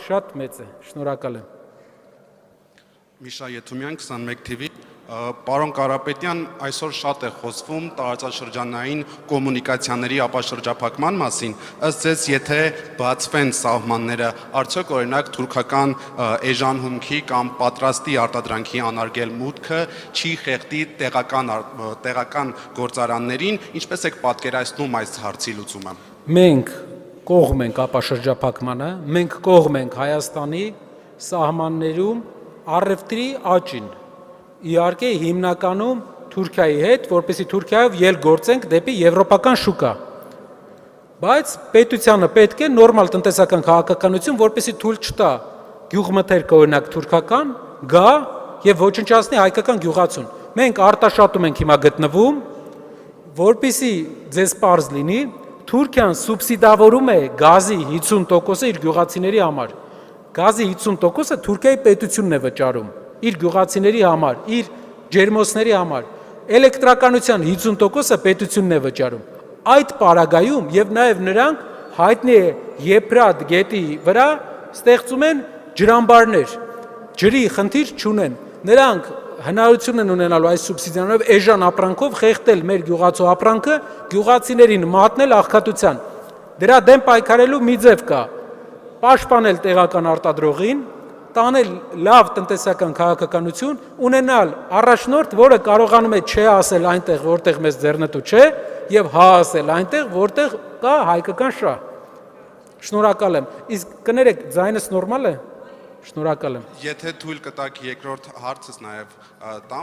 շատ մեծ է։ Շնորհակալ եմ։ Միշա Եթումյան 21 TV Պարոն Կարապետյան, այսօր շատ է խոսվում տարածաշրջանային կոմունիկացիաների ապաշրջափակման մասին, ըստ ձեզ, եթե բացվեն սահմանները, արդյոք օրինակ թուրքական էժան-հումքի կամ պատրաստի արտադրանքի անարգել մուտքը չի խեղդի տեղական գործարաններին, ինչպես եք պատկերացնում այս հարցի լուծումը։ Մենք կողմ ենք ապաշրջափակմանը, մենք կողմ ենք Հայաստանի սահմաններում առևտրի աճին։ Իհարկե հիմնականում Թուրքիայի հետ, որպեսզի Թուրքիայով ելք գործենք դեպի եվրոպական շուկա։ Բայց պետությանը պետք է նորմալ տնտեսական քաղաքականություն, որպեսզի թույլ չտա գյուղմթերքը օրինակ թուրքական գա եւ ոչնչացնի հայկական գյուղացուն։ Մենք արտաշատում ենք հիմա գտնվում, որպեսզի ձեզ պարզ լինի, Թուրքիան սուբսիդավորում է գազի 50%-ը իր գյուղացիների համար։ Գազի 50%-ը Թուրքիայի պետությունն է վճարում իր գյուղացիների համար, իր ջերմոցների համար, էլեկտրականության 50%-ը պետությունն է վճարում։ Այդ պարագայում եւ նաեւ նրանք հայտնի է Եփրատ գետի վրա ստեղծում են ջրամբարներ, ջրի խնդիր չունեն։ Նրանք հնարավորություն են ունենալու այս սուբսիդիաներով էժան ապրանքով խեղդել մեր գյուղացու ապրանքը, գյուղացիներին մատնել աղքատության։ Դրա դեմ պայքարելու մի ձև կա՝ պաշտպանել տեղական արտադրողին, տանել լավ տնտեսական քաղաքականություն, ունենալ առաջնորդ, որը կարողանում է չէ ասել այնտեղ, որտեղ մեզ ձեռնտու չէ, եւ հա ասել այնտեղ, որտեղ կա հայկական շահ։ Շնորհակալ եմ։ Իսկ կներեք, ձայնս նորմալ է։ Շնորհակալ եմ։ Եթե թույլ կտաք երկրորդ հարցս նաև տամ,